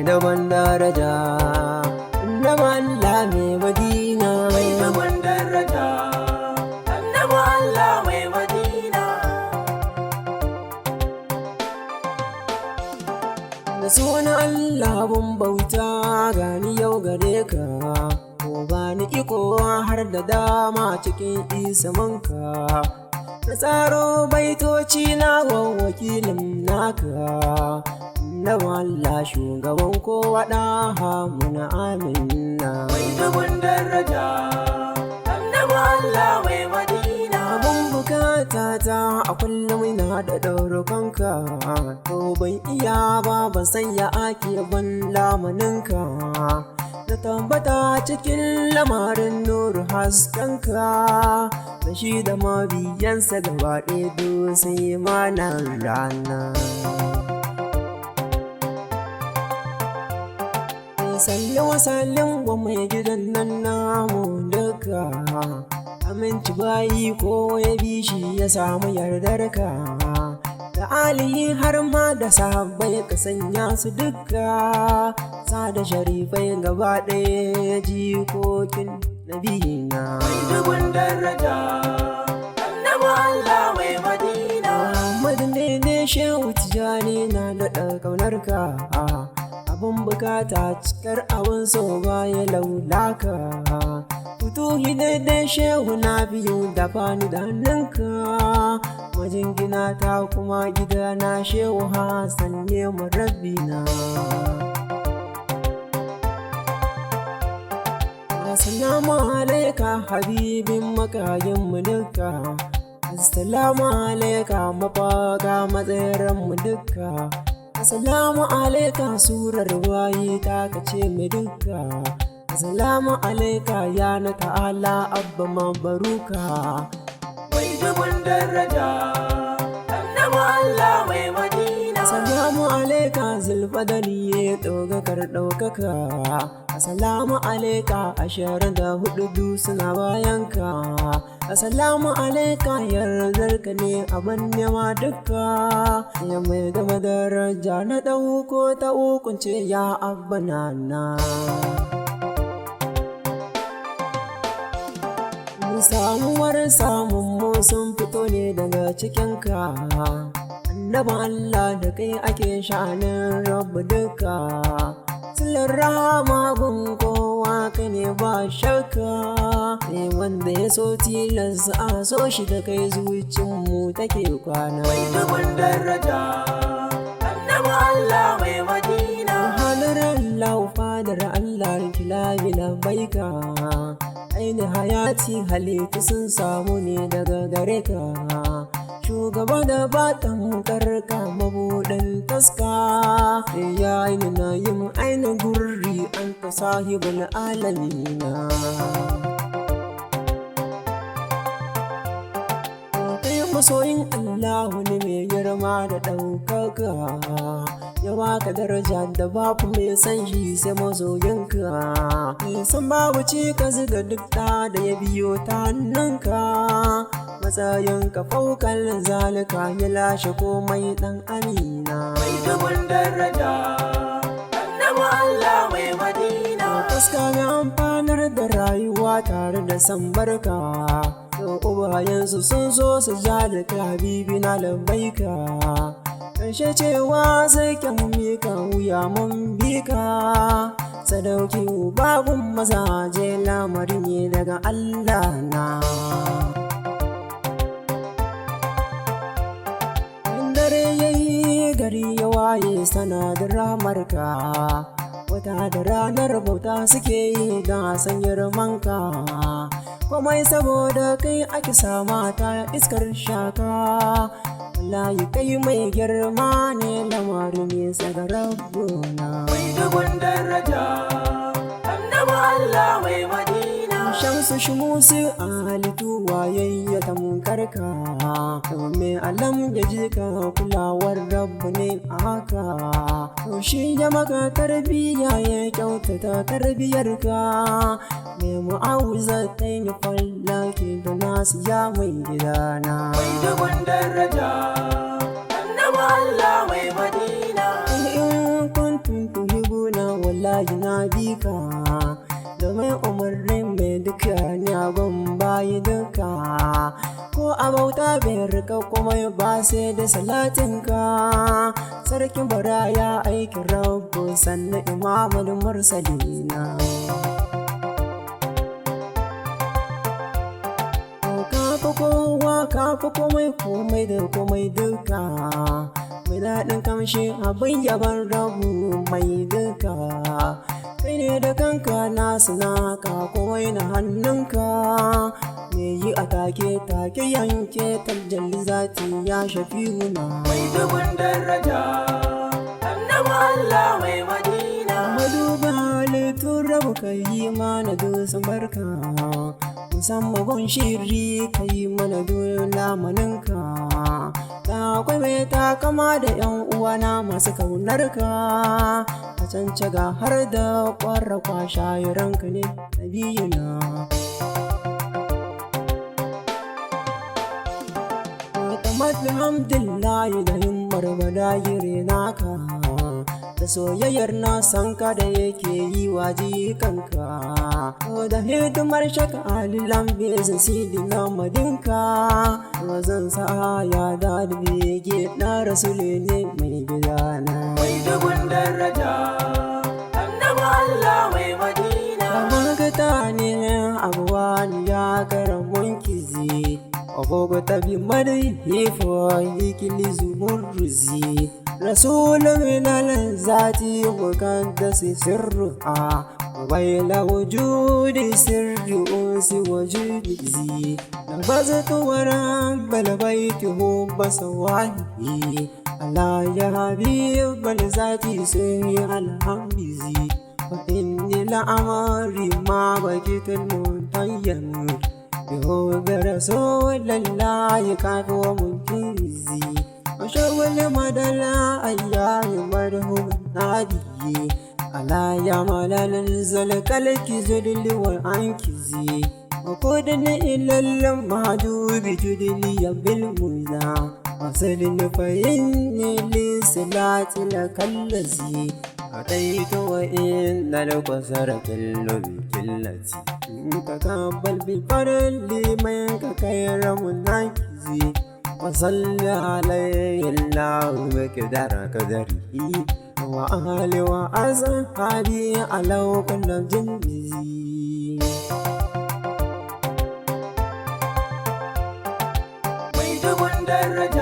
dubun daraja, Annabi Allah mai Madina, mai dubun daraja, Annabi Allah mai Madina. Da sunan Allah bun bauta gani yau gare ka, ko bani iko har da dama cikin isamanka. Na tsaro baitoci na wa wakilin naka, Annabi Allah shugaban kowa ɗaha muna amina. Mai dubun daraja, Annabi Allah mai Madina. Abun bukata ta a kullum ina da ɗaurukanka, to ban iya ba ban san ya ake ban lamaninka. Na tambata cikin lamarin nuru haskenka, da shi da mabiyansa gaba ɗaya sai mana rana. Salli wa sallin wa mai gidan nan namu duka, aminci bayi ko ya bi shi ya samu yardarka. Da alihi har ma da sahabbai ka sanya su duka, sada sharifai gaba ɗaya jikokin nabiyina. Mai dubun daraja, Annabi Allah mai Madina. Muhammad ne shehu Tijjani na daɗa ƙaunarka, abun bukata cikar abun so baya laulaka. Futuhi daidai shehu na biyu da fani da hannunka, majingina ta kuma gidana shehu Hassan ne murabbina. Assalamu alaika habibin makayin mu duka, assalamu alaika mafaka matsayin mu duka, assalamu alaika surar wayi ta kace mu duka, assalamu alaika ya na ta'ala abba mabaruka. Mai dubun daraja, Annabi Allah mai Madina. Assalamu alaika zulfadani ya ɗaukakar ɗaukaka, assalamu alaika 24 suna bayanka, assalamu alaika yardarka ne abin nema duka. Ya mai gama daraja na ɗauko ta ukunce ya abba nana. Samuwar samun mu sun fito ne daga cikinka, Annabi Allah da kai ake sha'anin rabu duka. Silar rahama gun kowa ka ne ba shakka, sai wanda ya so tilas a so shi da kai zuciyarmu take kwana. Mai dubun daraja, Annabi Allah mai Madina. Halar Allah fadar Allah kilabi labbaika, aini hayati halittu sun samu ne daga gare ka. Shugaba da batan karka mabuɗin taska, ya yi na yin ainihin gurri an ta sahibul alamina. Kai masoyin Allahu ne mai girma da ɗaukaka, ya baka daraja da babu mai san shi sai masoyinka. San babu cikas ga duk da ya biyo ta hannunka, matsayinka faukal zalika ya lashe komai ɗan amina. Mai dubun daraja, Annabi Allah mai Madina. Taska mai amfanar da rayuwa tare da san barka, ubayensu sun zo su zalika habibi na labbaika. Ƙarshe cewa sai kyan mika wuya mun bika, sadauki babun mazaje lamarin ne daga Allah na. Dare yayi gari ya waye sanadin ramarka, wata da ranar bauta suke yi don a san girmanka. Komai saboda kai ake sama ta iskar shaka, wallahi kai mai girma ne lamarin nesa ga rabbuna. Mai dubun daraja, Annabi Allah mai Madina. Shamsu shumusu a halittu wayayya ta munkarka, domin alam ya ji ka kulawar rabbu ne a haka. To shi ya maka tarbiyya ya kyautata tarbiyarka, mai mu'awuza ta yi fallaki da nasu ya mai gidana. Mai dubun daraja, Annabi Allah mai Madina. In kuntum tuhibuna a bauta bai rika komai ba sai da salatinka. Sarkin baraya aikin rabu sannan imamul mursalina. Kafi kowa kafi komai da komai duka, mai daɗin kamshi abin yaban rabu mai duka. Kai ne da kanka nasu naka komai na hannunka, me yi a take yanke Tajul zati ya shafi'una. Mai dubun daraja Annabi Allah mai Madina. Maduba halittun rabu ka yi mana dusan barka, musamman gun shiri ka yi mana lamaninka. Ta akwai mai takama da 'yan uwana masu kaunarka, a can caga har da ƙwarrafa shayiranka ne nabiyina. Alhamdulillahi da himmar badagire naka, da soyayyar na sanka da yake yi wa jikanka, da hidimar shaka alilan bezin sidi na madinka. Wazan sa ya Daddyn Bege na rasule ne mai gidana. Mai dubun daraja Annabi Allah mai Madina. Magata ne abuwan ya karamin kizi, agogo tabi madai hefo yikili zumurruzi. Rasulun minal zati muqaddasi sirruha, waila wujudi sirri unsi wujudi. Nabaztu waram bal baiti hubba sawahi, ala ya habib bal zati sai alhamdizi. Fa inni la amari ma bakitul muntayyan, بحب رسول الله كافي ومنكزي. وشغل مدى الأيام مرهم نادي، على يمال الزلك الكزل والعنكزي. وقودني إلى المهجوب جدلي بالمنى، وصل فإني لصلاة لك الذي أتيت وإن القصر كل بكلتي. تقبل بفضل منك خير منكزي، وصلى عليه الله بقدر قدره، وأهل وأصحابي على كل جنبي. Mai dubun daraja